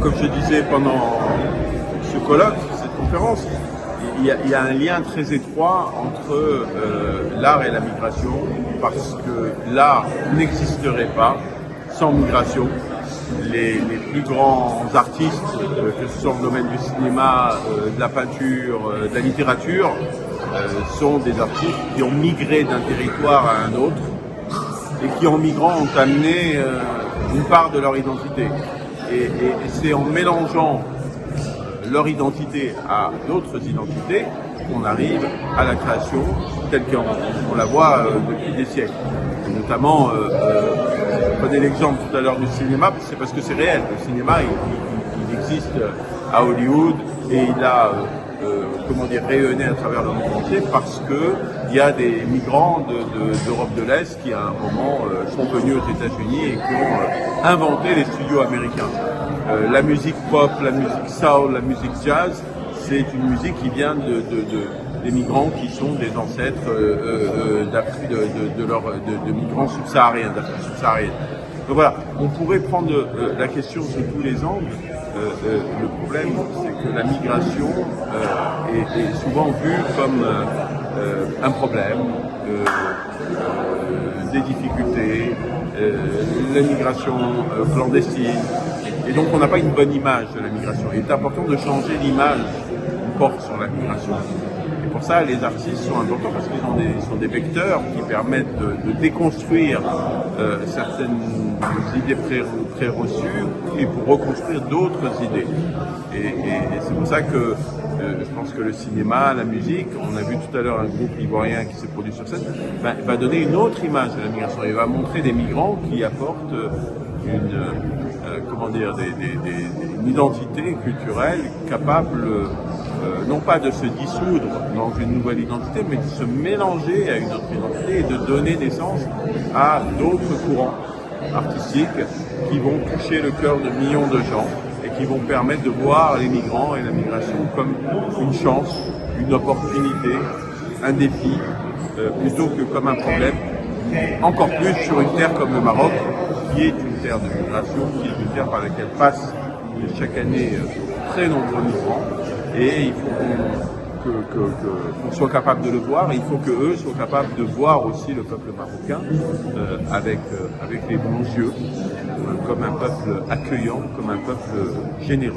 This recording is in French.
comme je disais pendant ce colloque, cette conférence, il y a un lien très étroit entre l'art et la migration, parce que l'art n'existerait pas sans migration. Les plus grands artistes, que ce soit dans le domaine du cinéma, de la peinture, de la littérature, sont des artistes qui ont migré d'un territoire à un autre et qui, en migrant, ont amené une part de leur identité. Et c'est en mélangeant leur identité à d'autres identités qu'on arrive à la création telle qu'on la voit depuis des siècles. Et notamment, je prenais l'exemple tout à l'heure du cinéma, c'est parce que c'est réel. Le cinéma, il existe à Hollywood et il a rayonné à travers le monde entier parce que il y a des migrants d'Europe de l'Est qui, à un moment, sont venus aux États-Unis et qui ont inventé les studios américains. La musique pop, la musique soul, la musique jazz, c'est une musique qui vient des migrants qui sont des ancêtres de migrants subsahariens, d'Afrique subsaharienne. Donc voilà, on pourrait prendre la question sous tous les angles. Le problème, c'est que la migration est souvent vue comme un problème, des difficultés, la migration clandestine. Et donc on n'a pas une bonne image de la migration. Il est important de changer l'image qu'on porte sur la migration. Et pour ça, les artistes sont importants parce qu'ils sont des vecteurs qui permettent de déconstruire certaines idées pré-reçues et pour reconstruire d'autres idées. Et c'est pour ça que je pense que le cinéma, la musique, on a vu tout à l'heure un groupe ivoirien qui s'est produit sur scène, va donner une autre image de la migration. Il va montrer des migrants qui apportent une identité culturelle capable non pas de se dissoudre dans une nouvelle identité, mais de se mélanger à une autre identité et de donner naissance à d'autres courants artistiques qui vont toucher le cœur de millions de gens et qui vont permettre de voir les migrants et la migration comme une chance, une opportunité, un défi, plutôt que comme un problème. Encore plus sur une terre comme le Maroc, qui est une terre de migration, qui est une terre par laquelle passent chaque année très nombreux migrants. Et il faut qu'on soit capable de le voir, et il faut qu'eux soient capables de voir aussi le peuple marocain avec les bons yeux, comme un peuple accueillant, comme un peuple généreux.